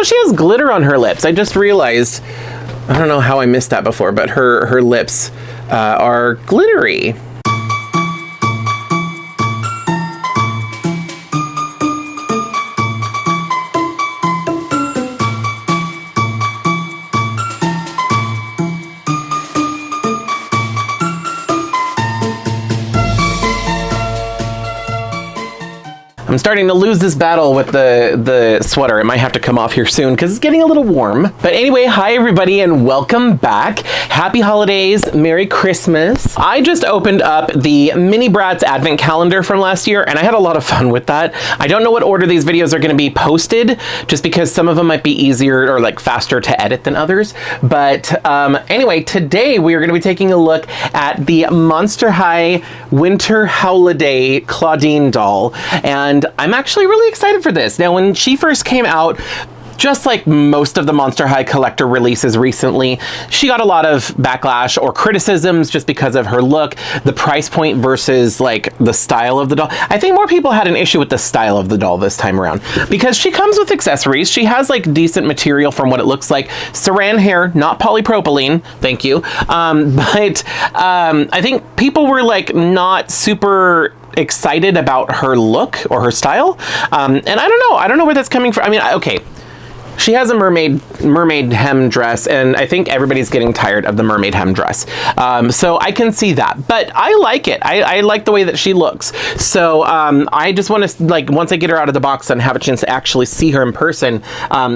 she has glitter on her lips. I just realized, I don't know how I missed that before, but her lips are glittery. I'm starting to lose this battle with the sweater. It might have to come off here soon because it's getting a little warm. But anyway, hi everybody and welcome back. Happy holidays, Merry Christmas. I just opened up the Mini Bratz Advent Calendar from last year and I had a lot of fun with that. I don't know what order these videos are gonna be posted just because some of them might be easier or like faster to edit than others. But anyway, today we are gonna be taking a look at the Monster High Winter Holiday Clawdeen doll. And I'm actually really excited for this. Now, when she first came out, just like most of the Monster High collector releases recently, she got a lot of backlash or criticisms just because of her look, the price point versus like the style of the doll. I think more people had an issue with the style of the doll this time around because she comes with accessories. She has like decent material from what it looks like. Saran hair, not polypropylene, thank you. I think people were like not super excited about her look or her style. And I don't know where that's coming from. I mean, okay. She has a mermaid hem dress, and I think everybody's getting tired of the mermaid hem dress. So I can see that, but I like it. I like the way that she looks. So I just want to, like, once I get her out of the box and have a chance to actually see her in person,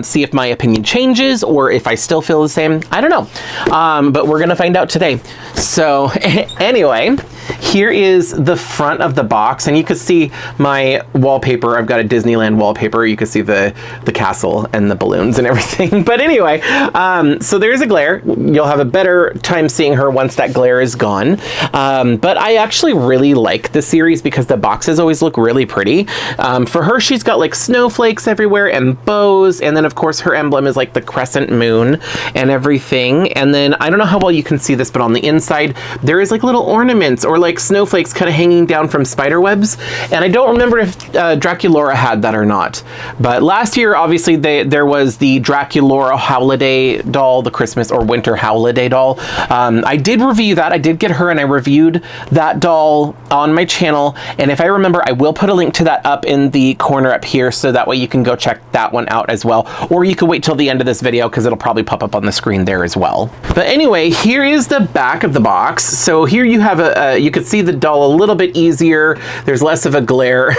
see if my opinion changes or if I still feel the same. I don't know, but we're gonna find out today. So anyway, here is the front of the box, and you can see my wallpaper. I've got a Disneyland wallpaper. You can see the castle and the balloons and everything. But anyway, so there's a glare. You'll have a better time seeing her once that glare is gone. But I actually really like the series because the boxes always look really pretty. For her, she's got like snowflakes everywhere and bows. And then of course her emblem is like the crescent moon and everything. And then I don't know how well you can see this, but on the inside, there is like little ornaments or like snowflakes kind of hanging down from spider webs. And I don't remember if Draculaura had that or not. But last year, obviously, there was the Draculaura Holiday doll, the Christmas or Winter Holiday doll. I did review that. I did get her and I reviewed that doll on my channel. And if I remember, I will put a link to that up in the corner up here so that way you can go check that one out as well. Or you can wait till the end of this video because it'll probably pop up on the screen there as well. But anyway, here is the back of the box. So here you have you could see the doll a little bit easier. There's less of a glare.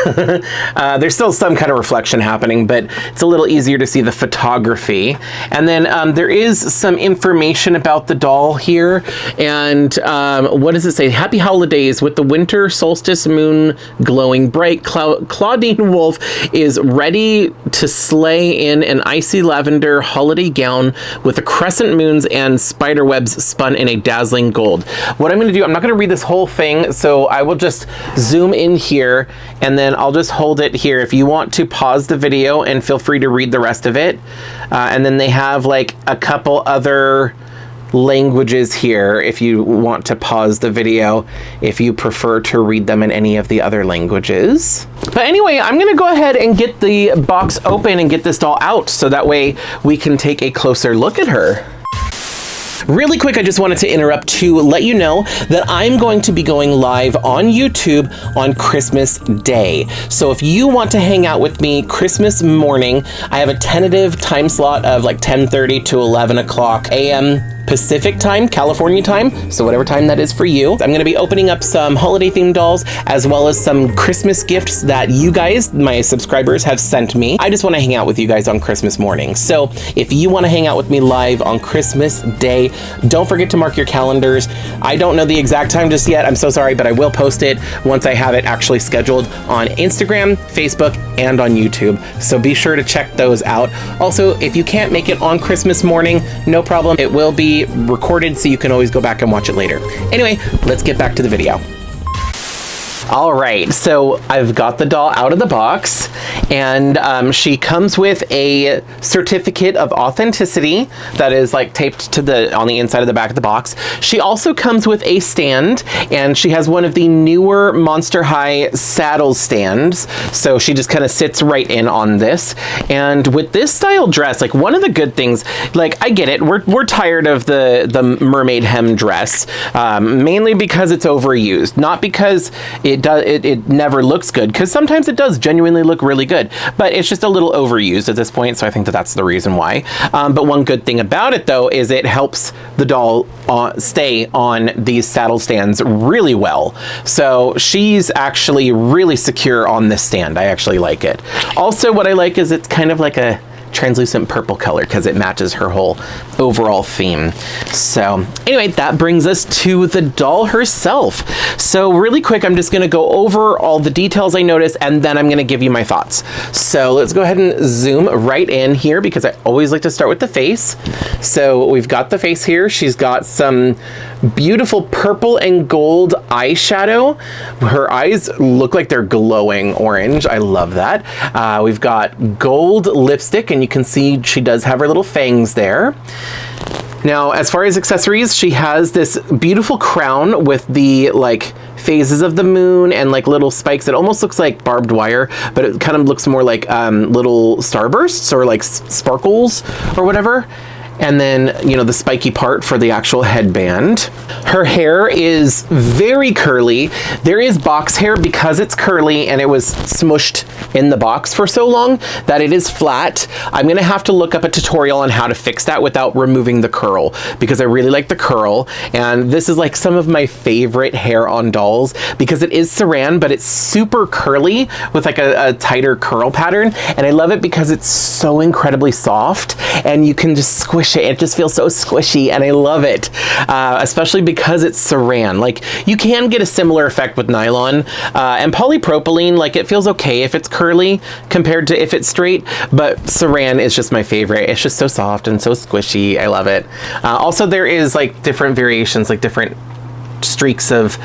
There's still some kind of reflection happening, but it's a little easier to see the photography. And then there is some information about the doll here. And what does it say? Happy holidays with the winter solstice moon glowing bright. Clawdeen Wolf is ready to slay in an icy lavender holiday gown with the crescent moons and spider webs spun in a dazzling gold. What I'm going to do, I'm not going to read this whole thing, so I will just zoom in here and then I'll just hold it here. If you want to pause the video and feel free to read the rest of it. And then they have like a couple other languages here if you want to pause the video if you prefer to read them in any of the other languages. But anyway, I'm gonna go ahead and get the box open and get this doll out so that way we can take a closer look at her. Really quick, I just wanted to interrupt to let you know that I'm going to be going live on YouTube on Christmas Day. So if you want to hang out with me Christmas morning, I have a tentative time slot of like 10:30 to 11 o'clock a.m. Pacific time, California time, so whatever time that is for you. I'm going to be opening up some holiday themed dolls as well as some Christmas gifts that you guys, my subscribers, have sent me. I just want to hang out with you guys on Christmas morning. So if you want to hang out with me live on Christmas Day, don't forget to mark your calendars. I don't know the exact time just yet. I'm so sorry, but I will post it once I have it actually scheduled on Instagram, Facebook, and on YouTube. So be sure to check those out. Also, if you can't make it on Christmas morning, no problem. It will be recorded so you can always go back and watch it later. Anyway, let's get back to the video. All right, so I've got the doll out of the box, and she comes with a certificate of authenticity that is like taped to on the inside of the back of the box. She also comes with a stand, and she has one of the newer Monster High saddle stands, so she just kind of sits right in on this. And with this style dress, like, one of the good things, like, I get it, we're tired of the mermaid hem dress, mainly because it's overused, not because it never looks good, because sometimes it does genuinely look really good, but it's just a little overused at this point, so I think that's the reason why. But one good thing about it, though, is it helps the doll stay on these saddle stands really well. So she's actually really secure on this stand. I actually like it. Also, what I like is it's kind of like a translucent purple color because it matches her whole overall theme. So anyway, that brings us to the doll herself. So really quick, I'm just going to go over all the details I noticed, and then I'm going to give you my thoughts. So let's go ahead and zoom right in here, because I always like to start with the face. So we've got the face here. She's got some beautiful purple and gold eyeshadow. Her eyes look like they're glowing orange. I love that. We've got gold lipstick, and you can see she does have her little fangs there. Now, as far as accessories, she has this beautiful crown with the like phases of the moon and like little spikes. It almost looks like barbed wire, but it kind of looks more like little starbursts or like sparkles or whatever. And then, you know, the spiky part for the actual headband. Her hair is very curly. There is box hair because it's curly and it was smushed in the box for so long that it is flat. I'm gonna have to look up a tutorial on how to fix that without removing the curl, because I really like the curl. And this is like some of my favorite hair on dolls, because it is saran, but it's super curly with like a tighter curl pattern. And I love it because it's so incredibly soft and you can just squish it just feels so squishy, and I love it, especially because it's saran. Like, you can get a similar effect with nylon and polypropylene. Like, it feels okay if it's curly compared to if it's straight, but saran is just my favorite. It's just so soft and so squishy. I love it. Also, there is like different variations, like different streaks of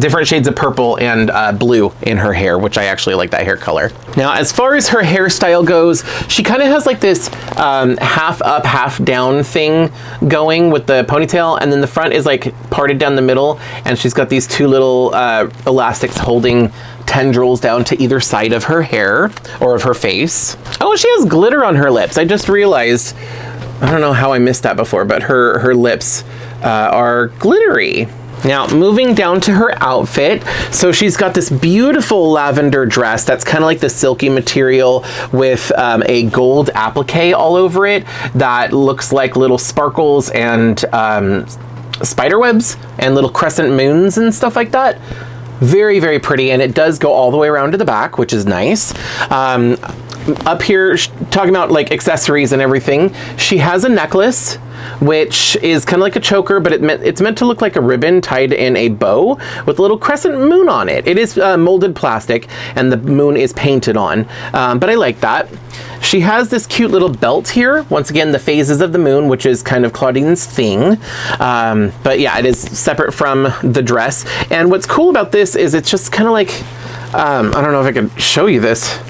different shades of purple and blue in her hair, which I actually like that hair color. Now, as far as her hairstyle goes, she kind of has like this half up, half down thing going with the ponytail, and then the front is like parted down the middle, and she's got these two little elastics holding tendrils down to either side of her hair or of her face. Oh, she has glitter on her lips. I just realized, I don't know how I missed that before, but her lips are glittery. Now, moving down to her outfit, so she's got this beautiful lavender dress that's kind of like the silky material with a gold applique all over it that looks like little sparkles and spider webs and little crescent moons and stuff like that. Very, very pretty, and it does go all the way around to the back, which is nice. Up here, talking about like accessories and everything, she has a necklace, which is kind of like a choker, but it's meant to look like a ribbon tied in a bow with a little crescent moon on it. It is molded plastic, and the moon is painted on, but I like that. She has this cute little belt here. Once again, the phases of the moon, which is kind of Clawdeen's thing. But yeah, it is separate from the dress. And what's cool about this is it's just kind of like, I don't know if I can show you this.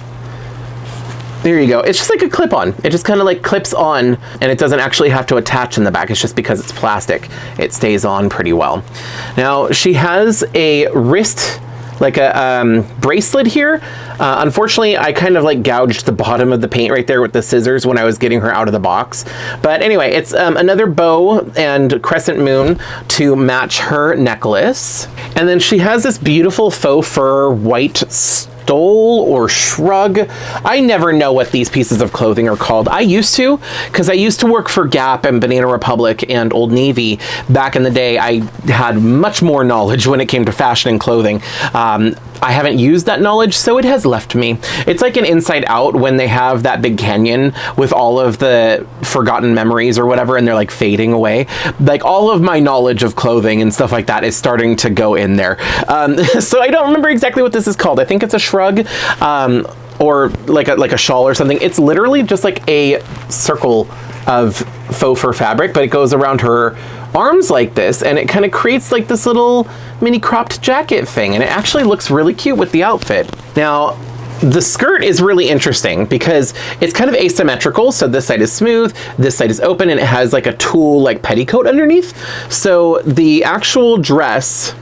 There you go. It's just like a clip-on. It just kind of like clips on, and it doesn't actually have to attach in the back. It's just because it's plastic. It stays on pretty well. Now, she has a wrist, like a bracelet here. Unfortunately, I kind of like gouged the bottom of the paint right there with the scissors when I was getting her out of the box. But anyway, it's another bow and crescent moon to match her necklace. And then she has this beautiful faux fur white stole or shrug. I never know what these pieces of clothing are called. I used to, because I used to work for Gap and Banana Republic and Old Navy back in the day. I had much more knowledge when it came to fashion and clothing. I haven't used that knowledge, so it has left me. It's like an Inside Out when they have that big canyon with all of the forgotten memories or whatever, and they're like fading away. Like, all of my knowledge of clothing and stuff like that is starting to go in there. So I don't remember exactly what this is called. I think it's a shrug, or like a shawl or something. It's literally just like a circle of faux fur fabric, but it goes around her arms like this, and it kind of creates like this little mini cropped jacket thing, and it actually looks really cute with the outfit. Now, the skirt is really interesting because it's kind of asymmetrical. So this side is smooth, this side is open, and it has like a tulle like petticoat underneath. So the actual dress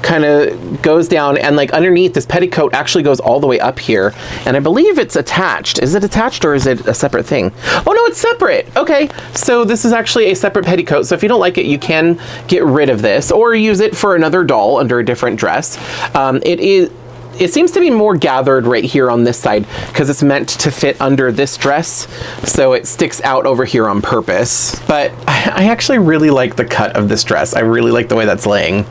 kind of goes down, and like underneath, this petticoat actually goes all the way up here, and I believe it's attached. Is it attached or is it a separate thing? Oh no, it's separate. Okay, so this is actually a separate petticoat. So if you don't like it, you can get rid of this or use it for another doll under a different dress. It seems to be more gathered right here on this side because it's meant to fit under this dress, so it sticks out over here on purpose. But I actually really like the cut of this dress. I really like the way that's laying.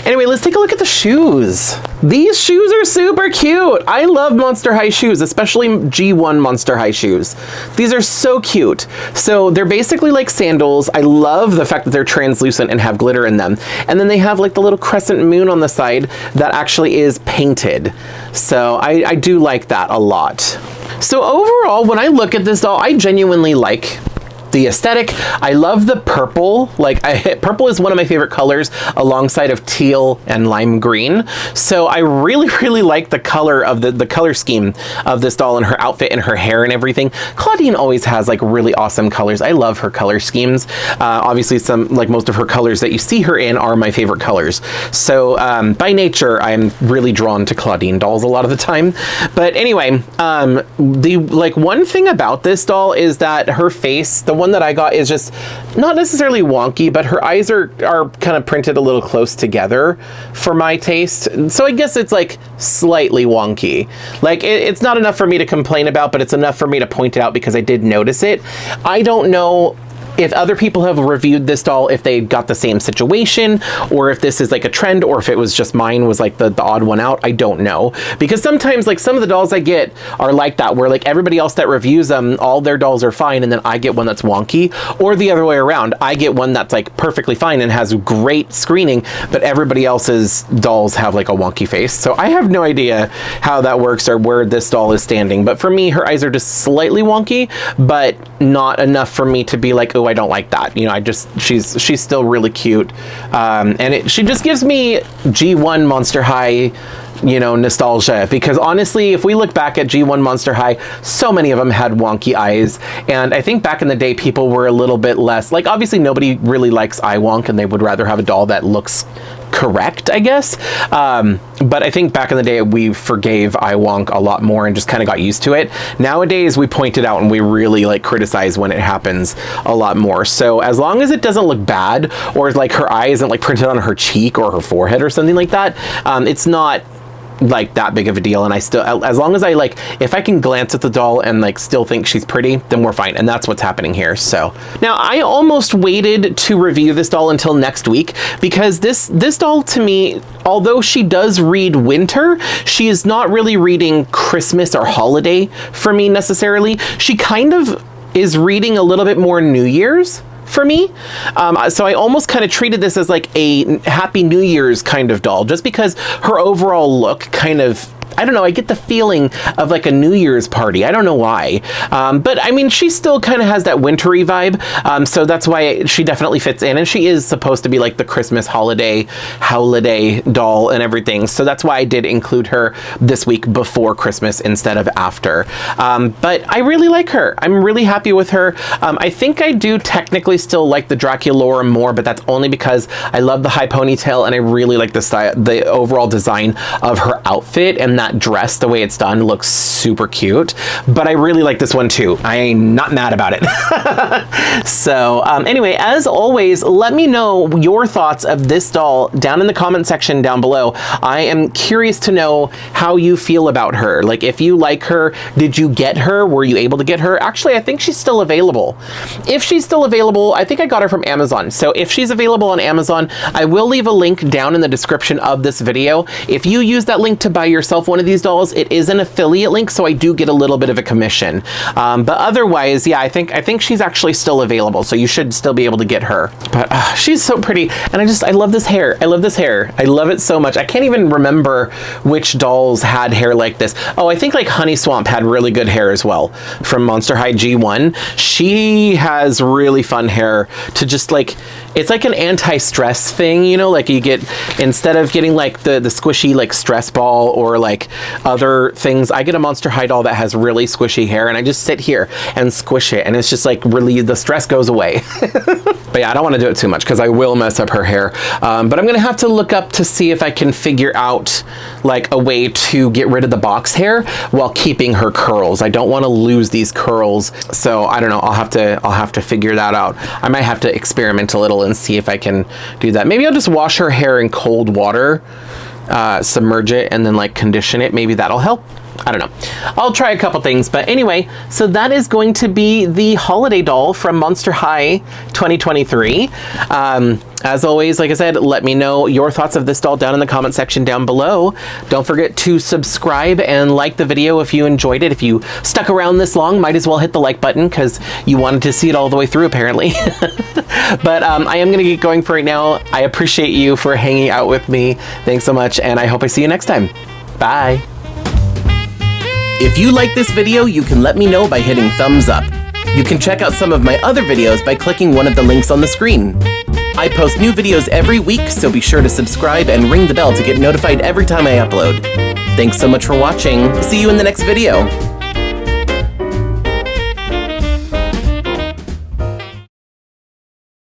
Anyway, let's take a look at the shoes. These shoes are super cute. I love Monster High shoes, especially G1 Monster High shoes. These are so cute. So they're basically like sandals. I love the fact that they're translucent and have glitter in them. And then they have like the little crescent moon on the side that actually is painted. So I do like that a lot. So overall, when I look at this doll, I genuinely like the aesthetic. I love the purple. Like purple is one of my favorite colors alongside of teal and lime green. So I really, really like the color of the color scheme of this doll and her outfit and her hair and everything. Clawdeen always has like really awesome colors. I love her color schemes. Obviously like most of her colors that you see her in are my favorite colors. So by nature, I'm really drawn to Clawdeen dolls a lot of the time. But anyway, the one thing about this doll is that her face, the one that I got, is just not necessarily wonky, but her eyes are kind of printed a little close together for my taste. So I guess it's like slightly wonky. Like it's not enough for me to complain about, but it's enough for me to point it out because I did notice it. I don't know if other people have reviewed this doll, if they got the same situation, or if this is like a trend, or if it was just mine was like the odd one out. I don't know. Because sometimes like some of the dolls I get are like that, where like everybody else that reviews them, all their dolls are fine, and then I get one that's wonky, or the other way around. I get one that's like perfectly fine and has great screening, but everybody else's dolls have like a wonky face. So I have no idea how that works or where this doll is standing. But for me, her eyes are just slightly wonky, but not enough for me to be like, oh, I don't like that. You know, she's still really cute. And she just gives me G1 Monster High, you know, nostalgia, because honestly, if we look back at G1 Monster High, so many of them had wonky eyes. And I think back in the day, people were a little bit less, like obviously nobody really likes eye wonk and they would rather have a doll that looks correct, I guess. But I think back in the day, we forgave eye wonk a lot more and just kind of got used to it. Nowadays, we point it out and we really like criticize when it happens a lot more. So as long as it doesn't look bad, or like her eye isn't like printed on her cheek or her forehead or something like that, it's not like that big of a deal. And I still, as long as I like, if I can glance at the doll and like still think she's pretty, then we're fine. And that's what's happening here. So now I almost waited to review this doll until next week, because this doll to me, although she does read winter, she is not really reading Christmas or holiday for me necessarily. She kind of is reading a little bit more New Year's for me. So I almost kind of treated this as like a Happy New Year's kind of doll, just because her overall look kind of, I don't know, I get the feeling of like a New Year's party. I don't know why. But I mean, she still kind of has that wintry vibe. So that's why she definitely fits in. And she is supposed to be like the Christmas holiday doll and everything. So that's why I did include her this week before Christmas instead of after. But I really like her. I'm really happy with her. I think I do technically still like the Draculaura more, but that's only because I love the high ponytail and I really like the style, the overall design of her outfit, and that dress, the way it's done, looks super cute. But I really like this one too. I ain't not mad about it. So anyway, as always, let me know your thoughts of this doll down in the comment section down below. I am curious to know how you feel about her. Like, if you like her, did you get her? Were you able to get her? Actually, I think she's still available. If she's still available, I think I got her from Amazon. So if she's available on Amazon, I will leave a link down in the description of this video. If you use that link to buy yourself one, one of these dolls, it is an affiliate link, so I do get a little bit of a commission. But otherwise, yeah, I think she's actually still available, so you should still be able to get her. But she's so pretty, and I love this hair. I love this hair. I love it so much. I can't even remember which dolls had hair like this. Oh, I think like Honey Swamp had really good hair as well from Monster High G1. She has really fun hair to just like, it's like an anti-stress thing, you know, like you get, instead of getting like the squishy like stress ball or like other things, I get a Monster High doll that has really squishy hair, and I just sit here and squish it, and it's just like really, the stress goes away. But yeah, I don't want to do it too much because I will mess up her hair. But I'm gonna have to look up to see if I can figure out like a way to get rid of the box hair while keeping her curls. I don't want to lose these curls, so I don't know. I'll have to figure that out. I might have to experiment a little and see if I can do that. Maybe I'll just wash her hair in cold water, submerge it, and then like condition it. Maybe that'll help. I don't know. I'll try a couple things, but anyway, so that is going to be the Holiday doll from Monster High 2023. As always, like I said, let me know your thoughts of this doll down in the comment section down below. Don't forget to subscribe and like the video if you enjoyed it. If you stuck around this long, might as well hit the like button because you wanted to see it all the way through, apparently. But I am going to get going for right now. I appreciate you for hanging out with me. Thanks so much, and I hope I see you next time. Bye. If you like this video, you can let me know by hitting thumbs up. You can check out some of my other videos by clicking one of the links on the screen. I post new videos every week, so be sure to subscribe and ring the bell to get notified every time I upload. Thanks so much for watching. See you in the next video.